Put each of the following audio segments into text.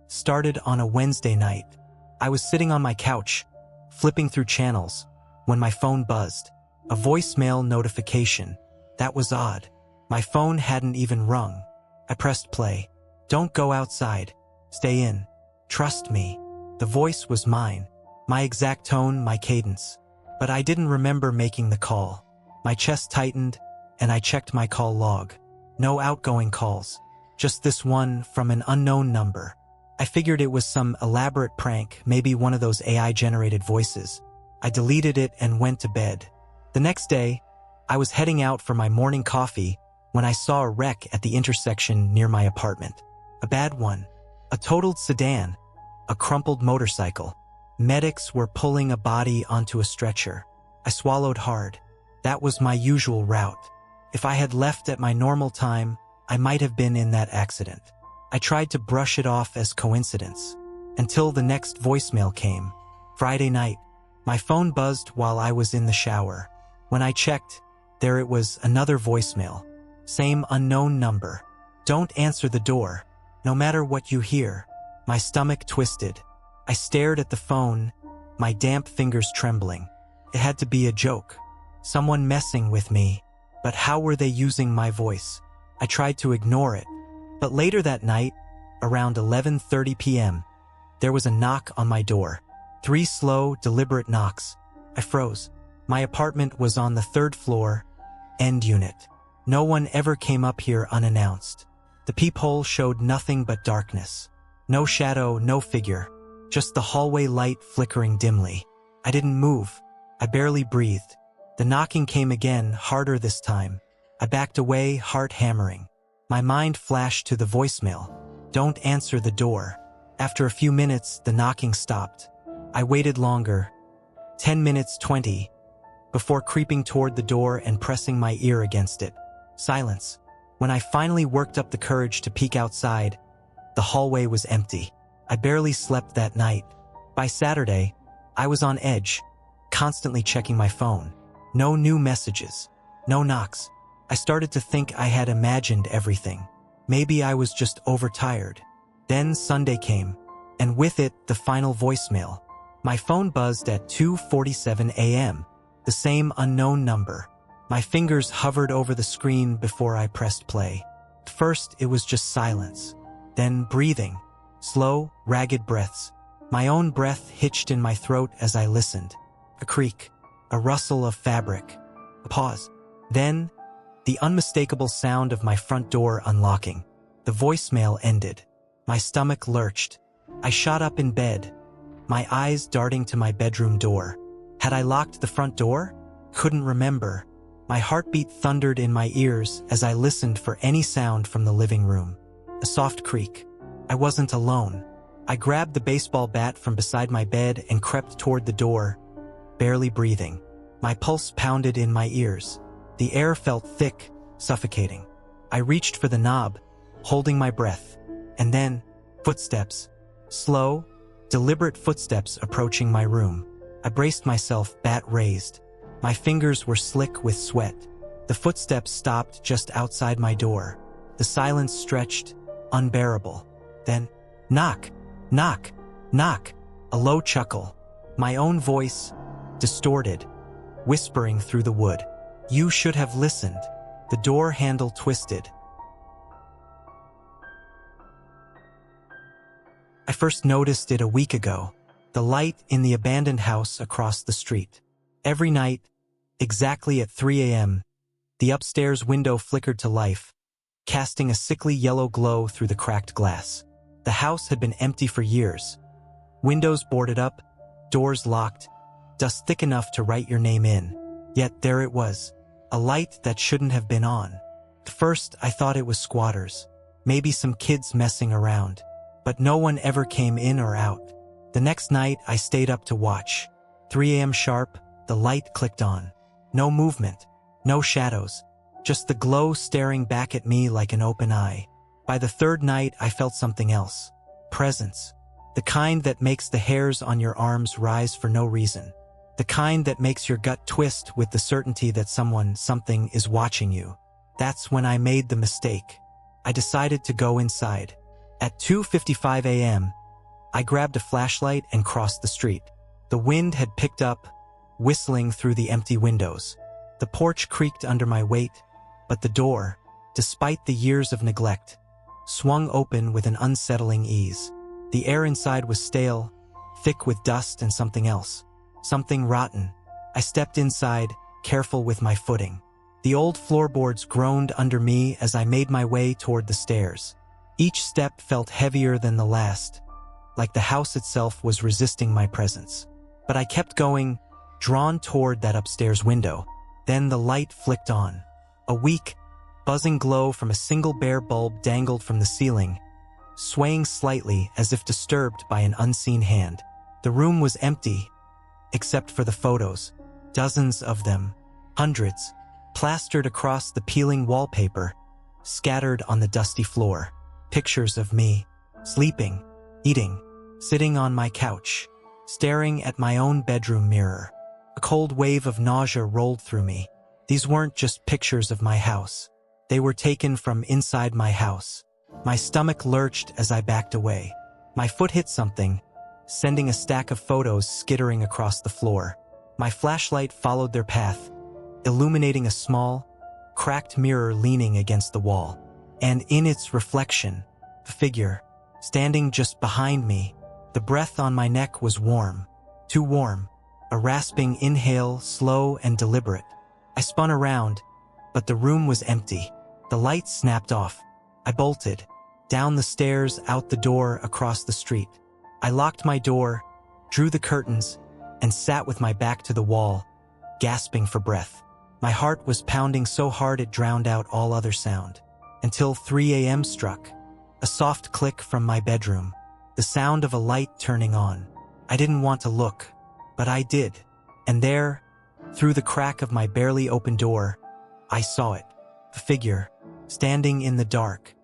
started on a Wednesday night. I was sitting on my couch, flipping through channels, when my phone buzzed. A voicemail notification. That was odd. My phone hadn't even rung. I pressed play. "Don't go outside. Stay in. Trust me." The voice was mine. My exact tone, my cadence. But I didn't remember making the call. My chest tightened, and I checked my call log. No outgoing calls. Just this one from an unknown number. I figured it was some elaborate prank, maybe one of those AI-generated voices. I deleted it and went to bed. The next day, I was heading out for my morning coffee when I saw a wreck at the intersection near my apartment. A bad one. A totaled sedan. A crumpled motorcycle. Medics were pulling a body onto a stretcher. I swallowed hard. That was my usual route. If I had left at my normal time, I might have been in that accident. I tried to brush it off as coincidence. Until the next voicemail came. Friday night. My phone buzzed while I was in the shower. When I checked, there it was, another voicemail. Same unknown number. "Don't answer the door. No matter what you hear." My stomach twisted. I stared at the phone, my damp fingers trembling. It had to be a joke. Someone messing with me. But how were they using my voice? I tried to ignore it. But later that night, around 11:30 p.m., there was a knock on my door. 3 slow, deliberate knocks. I froze. My apartment was on the 3rd floor, end unit. No one ever came up here unannounced. The peephole showed nothing but darkness. No shadow, no figure. Just the hallway light flickering dimly. I didn't move. I barely breathed. The knocking came again, harder this time. I backed away, heart hammering. My mind flashed to the voicemail. "Don't answer the door." After a few minutes, the knocking stopped. I waited longer. 10 minutes, 20, before creeping toward the door and pressing my ear against it. Silence. When I finally worked up the courage to peek outside, the hallway was empty. I barely slept that night. By Saturday, I was on edge, constantly checking my phone. No new messages. No knocks. I started to think I had imagined everything. Maybe I was just overtired. Then Sunday came, and with it, the final voicemail. My phone buzzed at 2:47 a.m., the same unknown number. My fingers hovered over the screen before I pressed play. At first, it was just silence. Then breathing. Slow, ragged breaths. My own breath hitched in my throat as I listened. A creak. A rustle of fabric. A pause. Then, the unmistakable sound of my front door unlocking. The voicemail ended. My stomach lurched. I shot up in bed, my eyes darting to my bedroom door. Had I locked the front door? Couldn't remember. My heartbeat thundered in my ears as I listened for any sound from the living room. A soft creak. I wasn't alone. I grabbed the baseball bat from beside my bed and crept toward the door, barely breathing. My pulse pounded in my ears. The air felt thick, suffocating. I reached for the knob, holding my breath. And then, footsteps. Slow, deliberate footsteps approaching my room. I braced myself, bat raised. My fingers were slick with sweat. The footsteps stopped just outside my door. The silence stretched, unbearable. Then, knock, knock, knock. A low chuckle. My own voice, distorted, whispering through the wood. "You should have listened." The door handle twisted. I first noticed it a week ago. The light in the abandoned house across the street. Every night, exactly at 3 a.m., the upstairs window flickered to life, casting a sickly yellow glow through the cracked glass. The house had been empty for years. Windows boarded up, doors locked, dust thick enough to write your name in. Yet there it was, a light that shouldn't have been on. At first, I thought it was squatters, maybe some kids messing around. But no one ever came in or out. The next night, I stayed up to watch. 3 a.m. sharp, the light clicked on. No movement, no shadows, just the glow staring back at me like an open eye. By the 3rd night, I felt something else. Presence. The kind that makes the hairs on your arms rise for no reason. The kind that makes your gut twist with the certainty that something is watching you. That's when I made the mistake. I decided to go inside. At 2:55 a.m., I grabbed a flashlight and crossed the street. The wind had picked up, whistling through the empty windows. The porch creaked under my weight, but the door, despite the years of neglect, swung open with an unsettling ease. The air inside was stale, thick with dust and something else. Something rotten. I stepped inside, careful with my footing. The old floorboards groaned under me as I made my way toward the stairs. Each step felt heavier than the last, like the house itself was resisting my presence. But I kept going, drawn toward that upstairs window. Then the light flicked on. A weak, buzzing glow from a single bare bulb dangled from the ceiling, swaying slightly as if disturbed by an unseen hand. The room was empty, except for the photos. Dozens of them, hundreds, plastered across the peeling wallpaper, scattered on the dusty floor. Pictures of me, sleeping, eating, sitting on my couch, staring at my own bedroom mirror. A cold wave of nausea rolled through me. These weren't just pictures of my house. They were taken from inside my house. My stomach lurched as I backed away. My foot hit something, sending a stack of photos skittering across the floor. My flashlight followed their path, illuminating a small, cracked mirror leaning against the wall. And in its reflection, a figure, standing just behind me. The breath on my neck was warm, too warm. A rasping inhale, slow and deliberate. I spun around, but the room was empty. The light snapped off. I bolted, down the stairs, out the door, across the street. I locked my door, drew the curtains, and sat with my back to the wall, gasping for breath. My heart was pounding so hard it drowned out all other sound. Until 3 a.m. struck. A soft click from my bedroom. The sound of a light turning on. I didn't want to look, but I did. And there, through the crack of my barely open door, I saw it. A figure, standing in the dark.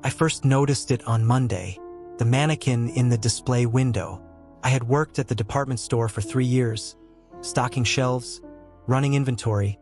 I first noticed it on Monday, the mannequin in the display window. I had worked at the department store for 3 years, stocking shelves, running inventory,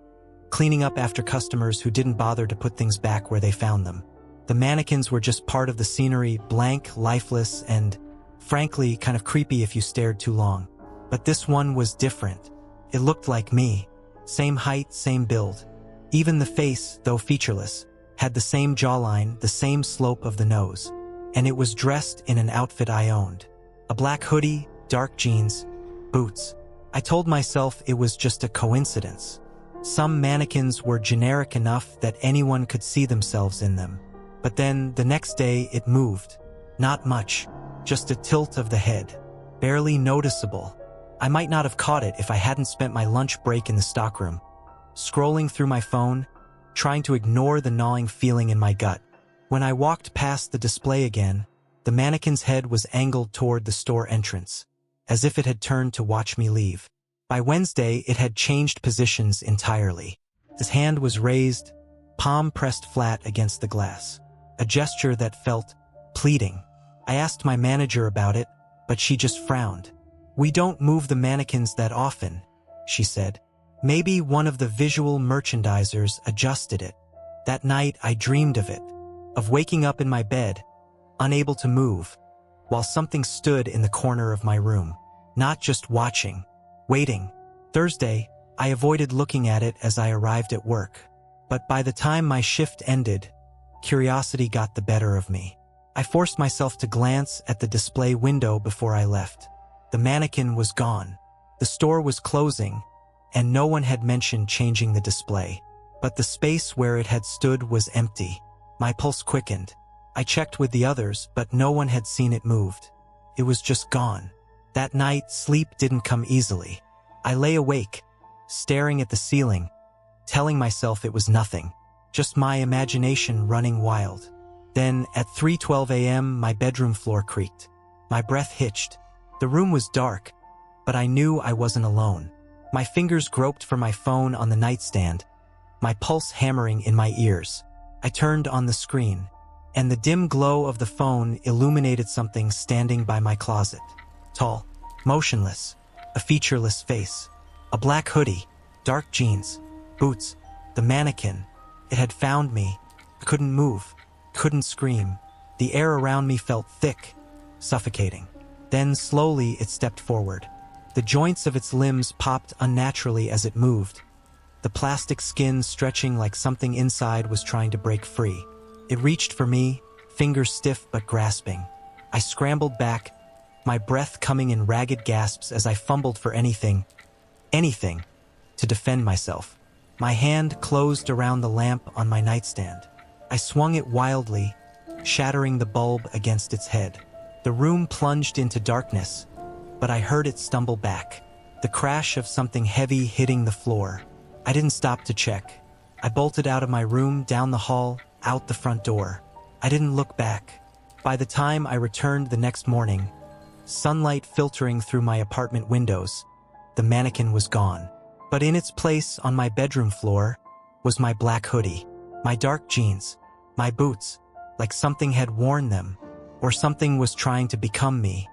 cleaning up after customers who didn't bother to put things back where they found them. The mannequins were just part of the scenery, blank, lifeless, and, frankly, kind of creepy if you stared too long. But this one was different. It looked like me. Same height, same build. Even the face, though featureless, had the same jawline, the same slope of the nose. And it was dressed in an outfit I owned. A black hoodie, dark jeans, boots. I told myself it was just a coincidence. Some mannequins were generic enough that anyone could see themselves in them. But then, the next day, it moved. Not much, just a tilt of the head. Barely noticeable. I might not have caught it if I hadn't spent my lunch break in the stockroom, scrolling through my phone, trying to ignore the gnawing feeling in my gut. When I walked past the display again, the mannequin's head was angled toward the store entrance, as if it had turned to watch me leave. By Wednesday, it had changed positions entirely. His hand was raised, palm pressed flat against the glass, a gesture that felt pleading. I asked my manager about it, but she just frowned. "We don't move the mannequins that often," she said. Maybe one of the visual merchandisers adjusted it. That night, I dreamed of it, of waking up in my bed, unable to move, while something stood in the corner of my room, not just watching, waiting. Thursday, I avoided looking at it as I arrived at work. But by the time my shift ended, curiosity got the better of me. I forced myself to glance at the display window before I left. The mannequin was gone. The store was closing, and no one had mentioned changing the display. But the space where it had stood was empty. My pulse quickened. I checked with the others, but no one had seen it moved. It was just gone. That night, sleep didn't come easily. I lay awake, staring at the ceiling, telling myself it was nothing, just my imagination running wild. Then, at 3:12 a.m., my bedroom floor creaked. My breath hitched. The room was dark, but I knew I wasn't alone. My fingers groped for my phone on the nightstand, my pulse hammering in my ears. I turned on the screen, and the dim glow of the phone illuminated something standing by my closet. Tall, motionless, a featureless face, a black hoodie, dark jeans, boots, the mannequin. It had found me. I couldn't move. couldn't scream. The air around me felt thick, suffocating. Then slowly it stepped forward. The joints of its limbs popped unnaturally as it moved, the plastic skin stretching like something inside was trying to break free. It reached for me, fingers stiff but grasping. I scrambled back, my breath coming in ragged gasps as I fumbled for anything, to defend myself. My hand closed around the lamp on my nightstand. I swung it wildly, shattering the bulb against its head. The room plunged into darkness, but I heard it stumble back, the crash of something heavy hitting the floor. I didn't stop to check. I bolted out of my room, down the hall, out the front door. I didn't look back. By the time I returned the next morning, sunlight filtering through my apartment windows, the mannequin was gone. But in its place on my bedroom floor was my black hoodie, my dark jeans, my boots, like something had worn them, or something was trying to become me.